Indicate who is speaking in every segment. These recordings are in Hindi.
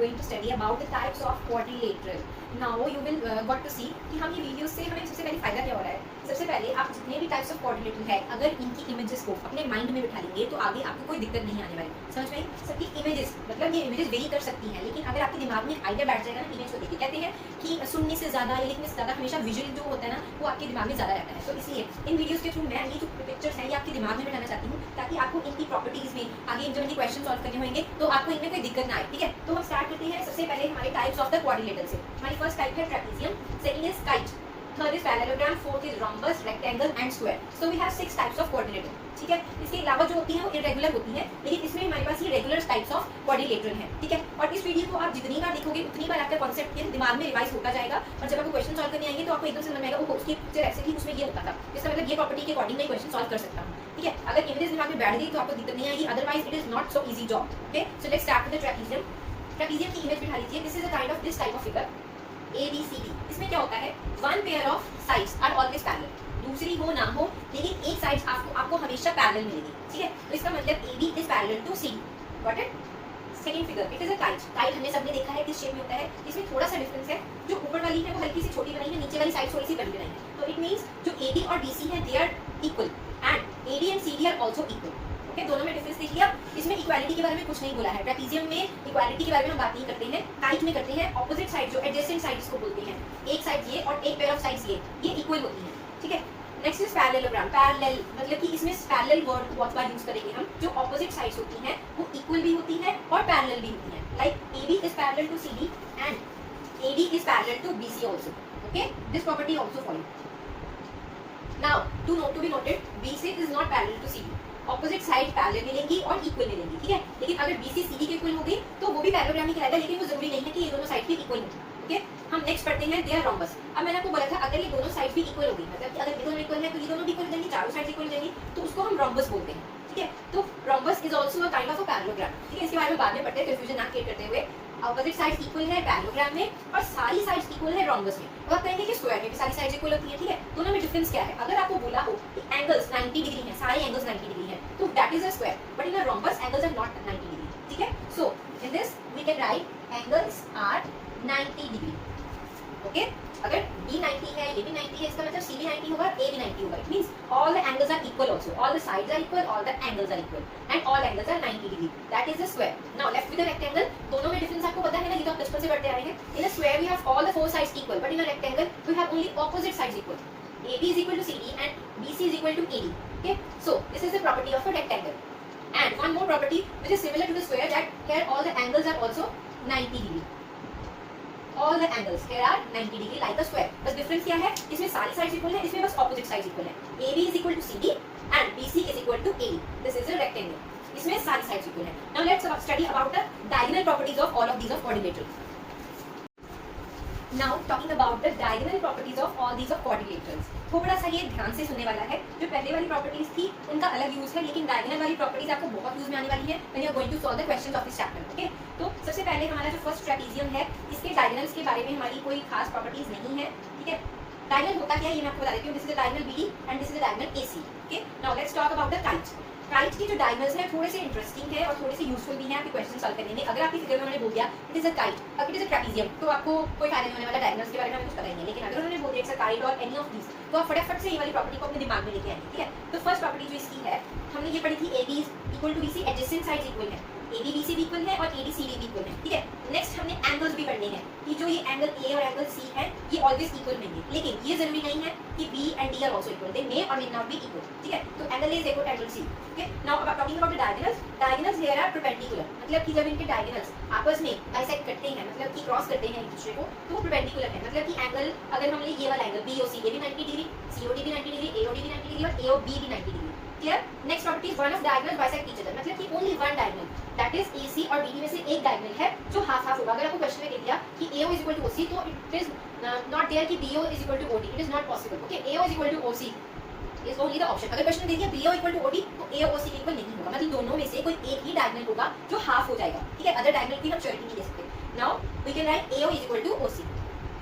Speaker 1: going to study about the types of quadrilateral. Now you will got to see कि हम ये वीडियो से हमें सबसे पहले फायदा क्या हो रहा है. सबसे पहले आप जितने भी टाइप्स ऑफ कोऑर्डिनेटर है अगर इनकी इमेजेस को अपने माइंड में बिठा लेंगे तो आगे आपको कोई दिक्कत नहीं आने वाली. समझ में? सबकी इमेजेस मतलब ये इमेजेस वेरी कर सकती हैं, लेकिन अगर आपके दिमाग में एक आइडिया बैठ जाएगा ना इमेज को देखिए, कहते हैं कि सुनने से ज़्यादा या लिखने से ज़्यादा हमेशा विजुअल जो होता है ना वो आपके दिमाग में ज़्यादा रहता है. तो इसलिए इन वीडियोज़ के थ्रू मैं ये जो पिक्चर्स हैं ये आपके दिमाग में बिठाना चाहती हूँ ताकि आपको इनकी प्रॉपर्टीज़ में आगे जब इनके क्वेश्चन सॉल्व करने होंगे तो आपको इनमें कोई दिक्कत ना आए. ठीक है, तो हम स्टार्ट करते हैं सबसे पहले हमारे टाइप्स ऑफ द क्वाड्रिलेटरल से. हमारी फर्स्ट टाइप है trapezium, second is kite, third is parallelogram, fourth is rhombus, rectangle and square. So we have 6 types of quadrilateral. ठीक है, इसके अलावा जो होती है वो इरेगुलर होती है, लेकिन इसमें हमारे पास ये रेगुलर टाइप्स ऑफ क्वाड्रिलेटरल है. ठीक है, और इस वीडियो को आप जितनी बार देखोगे उतनी बार आपका कॉन्सेप्ट दिमाग में रिवाइज होता जाएगा और जब आपको क्वेश्चन सॉल्व करने आएंगे तो आपको एकदम से समझ में आएगा वो उसकी पिक्चर ऐसे थी उसमें ये होता था, इसका मतलब ये प्रॉपर्टी के अकॉर्डिंग मैं क्वेश्चन सॉल्व कर सकता हूँ. ठीक है, अगर इमेजेस दिमाग में बैठ गई तो आपको दिक्कत नहीं आएगी, otherwise it is not so easy job. Okay, so let's start with the trapezium. Trapezium की इमेज बिठा लीजिए. This is a kind of this type of figure A B C D. इसमें क्या होता है, one pair of sides are always parallel. दूसरी हो ना हो लेकिन एक साइड आपको हमेशा पैरेलल मिलेगी. ठीक है, तो इसका मतलब A B is parallel to C. Got it? Second figure, it is a kite. Kite हमने सबने देखा है किस शेप में होता है. इसमें थोड़ा सा डिफरेंस है, जो ऊपर वाली है वो हल्की सी छोटी बनाई है, नीचे वाली साइड थोड़ी सी बड़ी बनाई है. तो इट मींस जो ए बी और बी सी है they are equal and A D and C D are also equal. Okay, दोनों में डिफरेंस देखिए. इसमें इक्वालिटी के बारे में कुछ नहीं बोला है. ट्रेपेजियम में इक्वालिटी के बारे में हम बात नहीं करते हैं. काइट में करते हैं. ऑपोजिट साइड जो एडजेसेंट साइड्स को बोलते हैं, एक साइड ये और एक पेयर ऑफ साइड्स ये इक्वल होती हैं. ठीक है, नेक्स्ट इज पैरेललोग्राम. पैरेलल मतलब कि इसमें पैरेलल वर्ड को बहुत बार यूज करेंगे हम. जो ऑपोजिट साइड्स होती हैं वो इक्वल भी होती हैं और पैरेलल भी होती हैं. Like A B is parallel to C D and A D is parallel to B C also. Okay, this property also follow. Now to be noted, B C is not parallel to C D. Opposite side parallel मिलेंगी और इक्वल मिलेंगी. ठीक है, लेकिन अगर बी सी सी डी के इक्वल हो गई तो वो भी पैरेललोग्राम ही कहलाएगा, लेकिन वो जरूरी नहीं है कि ये दोनों साइड भी इक्वल हो. ओके, हम नेक्स्ट पढ़ते हैं दे आर रोम्बस. अब मैंने आपको बोला था अगर ये दोनों साइड भी इक्वल होगी, मतलब कि अगर ये दोनों इक्वल है तो ये दोनों भी इक्वल हो जाएंगी, चारों साइड इक्वल हो जाएंगी, तो उसको हम रोम्बस बोलते हैं. ठीक है, तो rhombus is also a kind of a parallelogram. ठीक है, इसके बारे में बाद में पढ़ते हैं कंफ्यूजन ना क्रिएट करते हुए. ऑपोजिट साइड्स इक्वल है पैरेललोग्राम में और सारी साइड्स इक्वल है रोम्बस में. तो आप कहेंगे कि स्क्वायर में भी सारी साइड्स इक्वल होती हैं. ठीक है, दोनों में डिफरेंस क्या है? अगर आपको बोला हो कि एंगल्स 90 डिग्री हैं, सारे एंगल्स 90 डिग्री हैं, तो that is a square. But in a rhombus angles are not 90 degree. ठीक है, so in this we can right angles are 90 degree. Okay, अगर B 90 है, ये भी 90 है, इसका मतलब C भी 90 होगा, A भी 90 होगा. It means all the angles are equal also, all the sides are equal, all the angles are equal and all angles are 90 degree. That is the square. Now left with the rectangle. दोनों में डिफरेंस आपको पता है ना, ये तो आप बचपन से पढ़ते आ रहे हैं. In a square we have all the four sides equal, but in a rectangle we have only opposite sides equal. AB is equal to CD and BC is equal to AD. Okay, so this is the property of a rectangle. And one more property which is similar to the square, that here all the angles are also 90 degree. All the angles here are 90 degree like a square. बस डिफरेंस क्या है? इसमें सारी साइड्स इक्वल है, इसमें बस ऑपोजिट साइड्स इक्वल है. AB is equal to CD and BC is equal to AD. This is a rectangle. इसमें सारी साइड्स इक्वल है. Now let's study about the diagonal properties of all of these of quadrilaterals. Now talking about the diagonal properties of all these of quadrilaterals. थोड़ा सा ये ध्यान से सुनने वाला है. जो पहले वाली प्रॉपर्टीज थी उनका अलग यूज है, लेकिन डायगोनल वाली प्रॉपर्टीज आपको बहुत यूज में आने वाली है when you are going to solve the questions of this chapter. Okay, तो सबसे पहले हमारा जो फर्स्ट ट्रेपेजियम है, इसके डायगोनल्स के बारे में हमारी कोई खास प्रॉपर्टीज नहीं है. ठीक है, डायगोनल होता क्या है ये मैं आपको बता देती हूँ. This is the diagonal BD and this is the diagonal AC. Okay, now let's talk about the kite. Kite की जो डायगोनल्स है थोड़े से इंटरेस्टिंग है और थोड़े से यूजफुल भी हैं आपके क्वेश्चन सॉल्व करने में. अगर आपकी फिगर में उन्होंने बोल दिया इट इज अ काइट, अब इट इज अ ट्रेपेजियम, तो आपको कोई फायदा नहीं होने वाला. डायगोनल्स के बारे में हमें कुछ पता ही नहीं. लेकिन अगर उन्होंने बोल दिया इट्स अ काइट और एनी ऑफ दीस, तो आप फटाफट से ये वाली प्रॉपर्टी को अपने दिमाग में लेके आएंगे. ठीक है, तो फर्स्ट प्रॉपर्टी जो इसकी है हमने ये पढ़ी थी, AB equal to BC, adjacent sides equal है. AB BC भी इक्वल है और AD CD भी इक्वल है. ठीक है, नेक्स्ट हमने एंगल्स भी पढ़ने हैं कि जो ये एंगल A और एंगल C है ये ऑलवेज इक्वल होंगे, लेकिन ये जरूरी नहीं है कि B and D are also equal. They may और मे नॉट बी इक्वल. ठीक है, तो angle A is equal to angle C. Okay, now अब talking about the diagonals. Diagonals here are perpendicular, मतलब कि जब इनके डायगोनल्स आपस में बाइसेक्ट करते हैं, मतलब कि क्रॉस करते हैं एक दूसरे को, तो वो परपेंडिकुलर है. मतलब कि एंगल अगर हमने ये वाला एंगल BOC, ये भी 90 डिग्री, COD भी 90 डिग्री, AOD भी 90 डिग्री और AOB भी 90 degree. Clear? Next property is one of diagonals bisect each other, मतलब कि only one diagonal, that is AC और BD में से एक डायगोनल है जो हाफ हाफ होगा. अगर आपको क्वेश्चन में दे दिया कि AO is equal to OC, तो इट इज नॉट देयर कि BO is equal to OD. It is not possible. Okay, AO is equal to OC is only the option. अगर क्वेश्चन दे दिया BO इक्वल टू OD, तो AO OC इक्वल नहीं होगा. मतलब दोनों में से कोई एक ही डायगोनल होगा जो हाफ हो जाएगा. ठीक है, अदर डायगोनल की हम श्योरिटी नहीं दे सकते. Now we can write AO is equal to OC.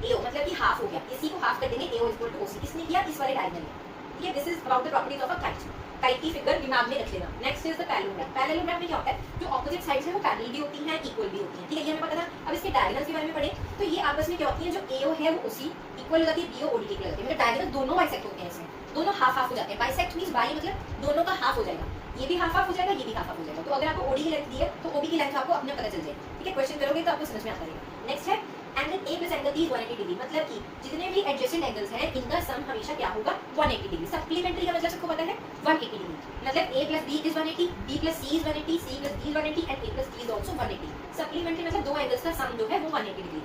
Speaker 1: AO मतलब कि हाफ हो गया, AC को हाफ कर देंगे, AO is equal to OC. किसने किया? इस वाले डायगोनल ने. ठीक है, this is about the properties of a kite. Kite की फिगर दिमाग में रख लेना. Next is the parallelogram. Parallelogram में क्या होता है, जो ऑपोजिट साइड्स है वो पैरेलल भी होती हैं, इक्वल भी होती हैं, ठीक है, ये हमें पता था। अब इसके डायगोनल्स के बारे में पढ़े तो ये आपस में क्या होती है, जो AO है वो OC इक्वल हो जाती है, BO OD इक्वल हो जाती है, मतलब डायगोनल दोनों बाइसेक्ट होते हैं, इसमें दोनों हाफ हाफ हो जाते हैं। बाइसेक्ट मींस बाई मतलब दोनों का हाफ हो जाएगा, ये भी हाफ हाफ हो जाएगा, ये भी हाफ हाफ हो जाएगा। तो अगर आपको OD की लेंथ दी है तो OB की लेंथ आपको अपने पता चल जाएगी, ठीक है, क्वेश्चन करोगे तो आपको समझ में आता रहेगा। नेक्स्ट है angle A plus angle B 180 degree, मतलब कि जितने भी एडजेसेंट एंगल्स हैं इनका सम हमेशा क्या होगा, 180 डिग्री। सप्लीमेंट्री का मतलब सबको पता है 180 डिग्री, मतलब A plus B is 180, B plus C is 180, C plus D is 180 and A plus D is also 180। Supplementary मतलब दो एंगल्स का सम जो है वो 180 डिग्री,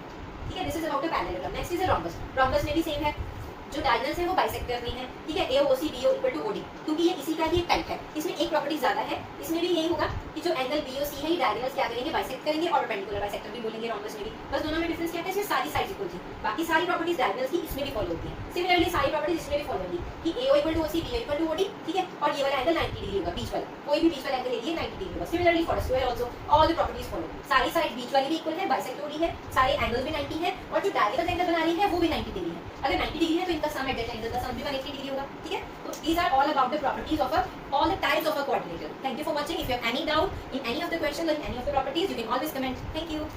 Speaker 1: ठीक है। This is about the parallelogram. Next is a rhombus. Rhombus में भी सेम है, जो डायगोनल्स है वो बाइसेक्ट करनी है, ठीक है, AO OC BO equal to OD, क्योंकि ये इसी का ही एक टाइप है। इसमें एक प्रॉपर्टी ज्यादा है, इसमें भी यही होगा कि जो एंगल BOC है ये डायगोनल्स क्या करेंगे, बाइसेक्ट करेंगे, और परपेंडिकुलर बाइसेक्टर भी बोलेंगे रोम्बस में भी। बस दोनों में डिफरेंस क्या है, इसमें सारी साइड्स इक्वल थी, बाकी सारी प्रॉपर्टीज डायगोनल्स की इसमें भी फॉलो होती हैं। सिमिलरली सारी प्रॉपर्टीज इसमें भी फॉलो होंगी कि AO equal to OC BO equal to OD, ठीक है, और ये वाला एंगल 90 डिग्री होगा, बीच वाला कोई भी बीच वाला एंगल ले लिए 90 डिग्री होगा। Similarly for a square also all the properties follow, सारी साइड बीच वाली भी इक्वल है, बाइसेक्ट OD है, सारे एंगल्स भी 90 है, और जो डायगोनल एंगल बना रही है वो भी 90 डिग्री है। अगर 90 डिग्री है तो इनका सम एट दैट एंगल का सम भी 180 डिग्री होगा, ठीक है। तो these are all about the properties of all the types of a quadrilateral. Thank you for watching. If you have any doubt in any of the questions or in any of the properties, you can always comment. Thank you.